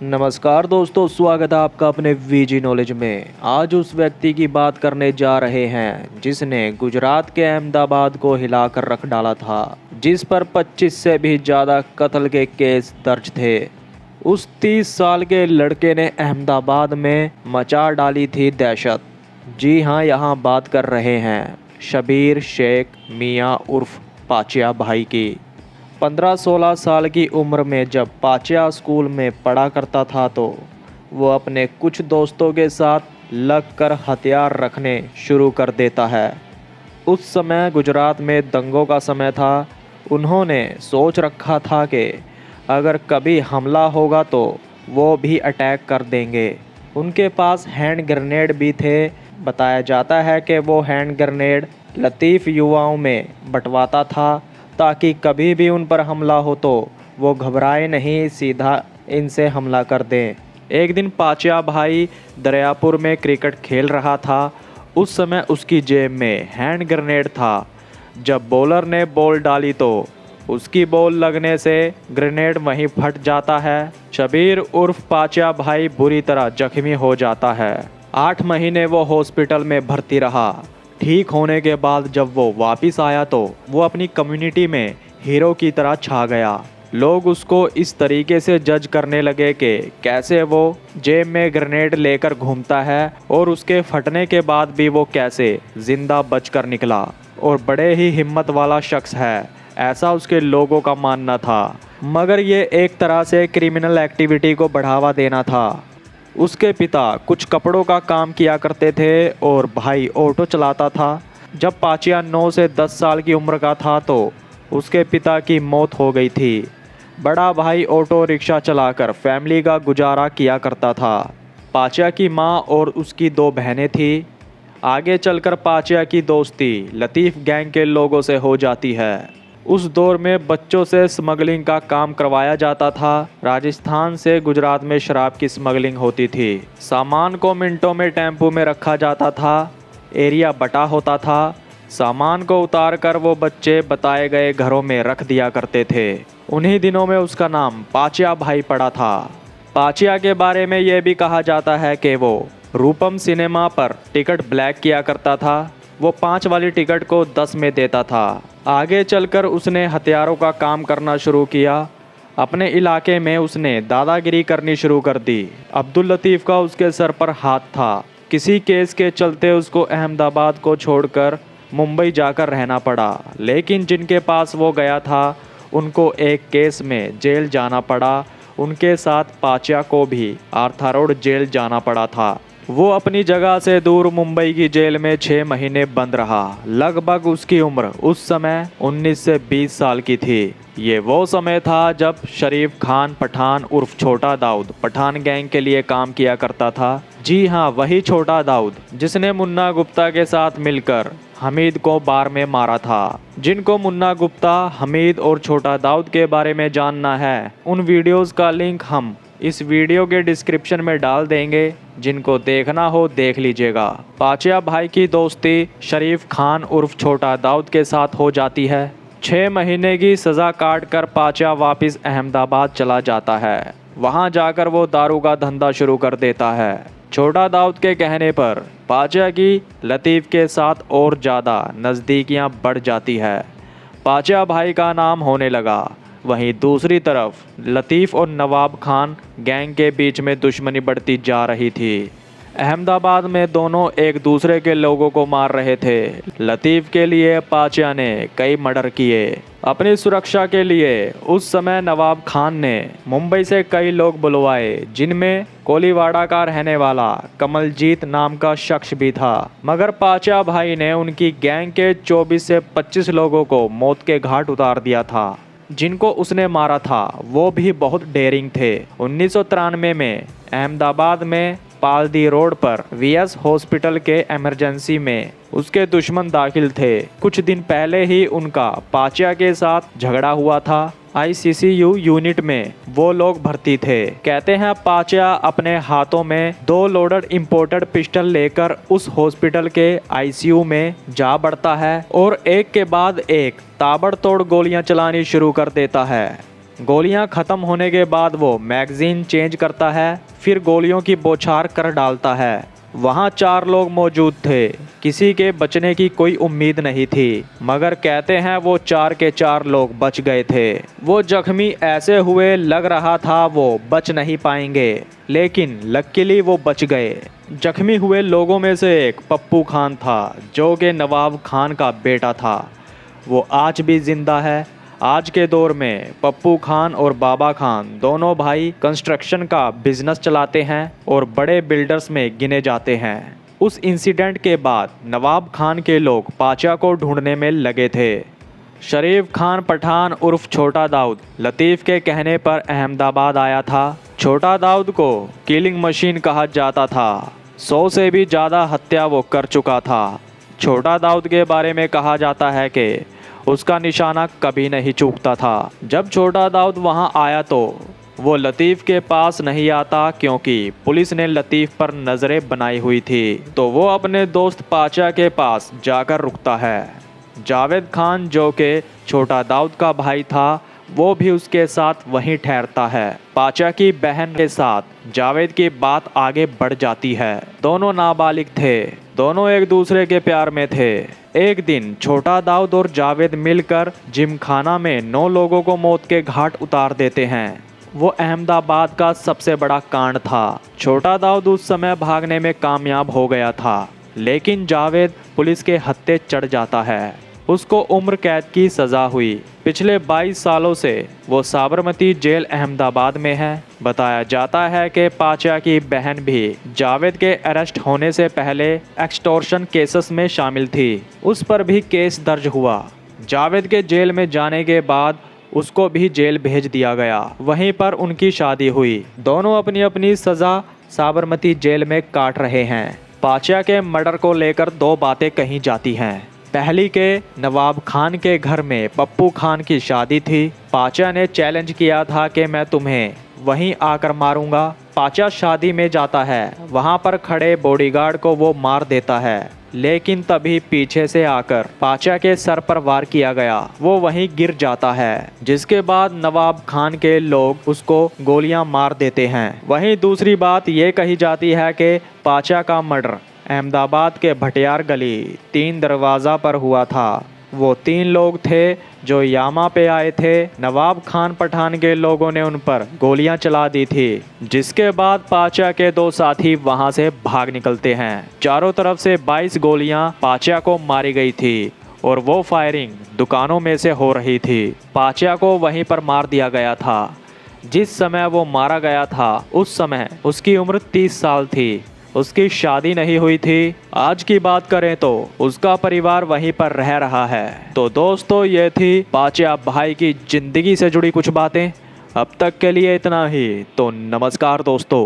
नमस्कार दोस्तों, स्वागत है आपका अपने वीजी नॉलेज में। आज उस व्यक्ति की बात करने जा रहे हैं जिसने गुजरात के अहमदाबाद को हिलाकर रख डाला था, जिस पर 25 से भी ज़्यादा कत्ल के केस दर्ज थे। उस 30 साल के लड़के ने अहमदाबाद में मचा डाली थी दहशत। जी हाँ, यहाँ बात कर रहे हैं शबीर शेख मियाँ उर्फ पाचिया भाई की। 15-16 साल की उम्र में जब पाचिया स्कूल में पढ़ा करता था तो वो अपने कुछ दोस्तों के साथ लगकर हथियार रखने शुरू कर देता है। उस समय गुजरात में दंगों का समय था। उन्होंने सोच रखा था कि अगर कभी हमला होगा तो वो भी अटैक कर देंगे। उनके पास हैंड ग्रेनेड भी थे। बताया जाता है कि वो हैंड ग्रेनेड लतीफ़ युवाओं में बंटवाता था ताकि कभी भी उन पर हमला हो तो वो घबराए नहीं, सीधा इनसे हमला कर दें। एक दिन पाचिया भाई दरियापुर में क्रिकेट खेल रहा था। उस समय उसकी जेब में हैंड ग्रेनेड था। जब बॉलर ने बॉल डाली तो उसकी बॉल लगने से ग्रेनेड वहीं फट जाता है। शबीर उर्फ पाचिया भाई बुरी तरह जख्मी हो जाता है। 8 महीने वो हॉस्पिटल में भर्ती रहा। ठीक होने के बाद जब वो वापस आया तो वो अपनी कम्युनिटी में हीरो की तरह छा गया। लोग उसको इस तरीके से जज करने लगे कि कैसे वो जेब में ग्रेनेड लेकर घूमता है और उसके फटने के बाद भी वो कैसे जिंदा बचकर निकला और बड़े ही हिम्मत वाला शख्स है, ऐसा उसके लोगों का मानना था। मगर ये एक तरह से क्रिमिनल एक्टिविटी को बढ़ावा देना था। उसके पिता कुछ कपड़ों का काम किया करते थे और भाई ऑटो चलाता था। जब पाचिया 9 से 10 साल की उम्र का था तो उसके पिता की मौत हो गई थी। बड़ा भाई ऑटो रिक्शा चलाकर फैमिली का गुजारा किया करता था। पाचिया की माँ और उसकी 2 बहनें थीं। आगे चलकर पाचिया की दोस्ती लतीफ़ गैंग के लोगों से हो जाती है। उस दौर में बच्चों से स्मगलिंग का काम करवाया जाता था। राजस्थान से गुजरात में शराब की स्मगलिंग होती थी। सामान को मिनटों में टेम्पो में रखा जाता था। एरिया बटा होता था। सामान को उतार कर वो बच्चे बताए गए घरों में रख दिया करते थे। उन्हीं दिनों में उसका नाम पाचिया भाई पड़ा था। पाचिया के बारे में ये भी कहा जाता है कि वो रूपम सिनेमा पर टिकट ब्लैक किया करता था। वो 5 वाली टिकट को 10 में देता था। आगे चलकर उसने हथियारों का काम करना शुरू किया। अपने इलाके में उसने दादागिरी करनी शुरू कर दी। अब्दुल लतीफ़ का उसके सर पर हाथ था। किसी केस के चलते उसको अहमदाबाद को छोड़कर मुंबई जाकर रहना पड़ा। लेकिन जिनके पास वो गया था उनको एक केस में जेल जाना पड़ा। उनके साथ पाचिया को भी आर्थर रोड जेल जाना पड़ा था। वो अपनी जगह से दूर मुंबई की जेल में 6 महीने बंद रहा। लगभग उसकी उम्र उस समय 19 से 20 साल की थी। ये वो समय था जब शरीफ खान पठान उर्फ छोटा दाऊद पठान गैंग के लिए काम किया करता था। जी हाँ, वही छोटा दाऊद जिसने मुन्ना गुप्ता के साथ मिलकर हमीद को बार में मारा था। जिनको मुन्ना गुप्ता, हमीद और छोटा दाऊद के बारे में जानना है, उन वीडियोस का लिंक हम इस वीडियो के डिस्क्रिप्शन में डाल देंगे। जिनको देखना हो देख लीजिएगा। पाचिया भाई की दोस्ती शरीफ खान उर्फ छोटा दाऊद के साथ हो जाती है। 6 महीने की सज़ा काट कर पाचिया वापस अहमदाबाद चला जाता है। वहां जाकर वो दारू का धंधा शुरू कर देता है। छोटा दाऊद के कहने पर पाचिया की लतीफ़ के साथ और ज़्यादा नज़दीकियां बढ़ जाती है। पाचिया भाई का नाम होने लगा। वहीं दूसरी तरफ लतीफ़ और नवाब खान गैंग के बीच में दुश्मनी बढ़ती जा रही थी। अहमदाबाद में दोनों एक दूसरे के लोगों को मार रहे थे। लतीफ़ के लिए पाचिया ने कई मर्डर किए। अपनी सुरक्षा के लिए उस समय नवाब खान ने मुंबई से कई लोग बुलवाए, जिनमें कोलीवाड़ा का रहने वाला कमलजीत नाम का शख्स भी था। मगर पाचिया भाई ने उनकी गैंग के 24 से 25 लोगों को मौत के घाट उतार दिया था। जिनको उसने मारा था वो भी बहुत डेयरिंग थे। 1993 में अहमदाबाद में पालदी रोड पर वीएस हॉस्पिटल के इमरजेंसी में उसके दुश्मन दाखिल थे। कुछ दिन पहले ही उनका पाचा के साथ झगड़ा हुआ था। आईसीसीयू यूनिट में वो लोग भर्ती थे। कहते हैं पाचा अपने हाथों में 2 लोडेड इंपोर्टेड पिस्टल लेकर उस हॉस्पिटल के आईसीयू में जा बढ़ता है और एक के बाद एक ताबड़तोड़ गोलियां चलानी शुरू कर देता है। गोलियां खत्म होने के बाद वो मैगजीन चेंज करता है, फिर गोलियों की बौछार कर डालता है। वहाँ 4 लोग मौजूद थे। किसी के बचने की कोई उम्मीद नहीं थी, मगर कहते हैं वो 4 के 4 लोग बच गए थे। वो जख्मी ऐसे हुए लग रहा था वो बच नहीं पाएंगे, लेकिन लकीली वो बच गए। जख्मी हुए लोगों में से एक पप्पू खान था, जो कि नवाब खान का बेटा था। वो आज भी जिंदा है। आज के दौर में पप्पू खान और बाबा खान दोनों भाई कंस्ट्रक्शन का बिजनेस चलाते हैं और बड़े बिल्डर्स में गिने जाते हैं। उस इंसिडेंट के बाद नवाब खान के लोग पाचा को ढूंढने में लगे थे। शरीफ खान पठान उर्फ छोटा दाऊद लतीफ़ के कहने पर अहमदाबाद आया था। छोटा दाऊद को किलिंग मशीन कहा जाता था। 100 से भी ज़्यादा हत्या वो कर चुका था। छोटा दाऊद के बारे में कहा जाता है कि उसका निशाना कभी नहीं चूकता था। जब छोटा दाऊद वहां आया तो वो लतीफ़ के पास नहीं आता, क्योंकि पुलिस ने लतीफ़ पर नज़रें बनाई हुई थी। तो वो अपने दोस्त पाचा के पास जाकर रुकता है। जावेद खान, जो कि छोटा दाऊद का भाई था, वो भी उसके साथ वहीं ठहरता है। पाचा की बहन के साथ जावेद की बात आगे बढ़ जाती है। दोनों नाबालिग थे, दोनों एक दूसरे के प्यार में थे। एक दिन छोटा दाऊद और जावेद मिलकर जिमखाना में 9 लोगों को मौत के घाट उतार देते हैं। वो अहमदाबाद का सबसे बड़ा कांड था। छोटा दाऊद उस समय भागने में कामयाब हो गया था, लेकिन जावेद पुलिस के हत्थे चढ़ जाता है। उसको उम्र कैद की सज़ा हुई। पिछले 22 सालों से वो साबरमती जेल अहमदाबाद में है। बताया जाता है कि पाचा की बहन भी जावेद के अरेस्ट होने से पहले एक्सटॉर्शन केसेस में शामिल थी। उस पर भी केस दर्ज हुआ। जावेद के जेल में जाने के बाद उसको भी जेल भेज दिया गया। वहीं पर उनकी शादी हुई। दोनों अपनी अपनी सज़ा साबरमती जेल में काट रहे हैं। पाचा के मर्डर को लेकर 2 बातें कही जाती हैं। पहली के नवाब खान के घर में पप्पू खान की शादी थी। पाचा ने चैलेंज किया था कि मैं तुम्हें वहीं आकर मारूंगा। पाचा शादी में जाता है। वहां पर खड़े बॉडीगार्ड को वो मार देता है, लेकिन तभी पीछे से आकर पाचा के सर पर वार किया गया। वो वहीं गिर जाता है, जिसके बाद नवाब खान के लोग उसको गोलियां मार देते हैं। वहीं दूसरी बात ये कही जाती है कि पाचा का मर्डर अहमदाबाद के भटियार गली 3 दरवाज़ा पर हुआ था। वो 3 लोग थे जो यामा पे आए थे। नवाब खान पठान के लोगों ने उन पर गोलियां चला दी थी, जिसके बाद पाचा के 2 साथी वहां से भाग निकलते हैं। चारों तरफ से 22 गोलियां पाचा को मारी गई थी और वो फायरिंग दुकानों में से हो रही थी। पाचा को वहीं पर मार दिया गया था। जिस समय वो मारा गया था उस समय उसकी उम्र 30 साल थी। उसकी शादी नहीं हुई थी। आज की बात करें तो उसका परिवार वहीं पर रह रहा है। तो दोस्तों, ये थी पाचा भाई की जिंदगी से जुड़ी कुछ बातें। अब तक के लिए इतना ही। तो नमस्कार दोस्तों।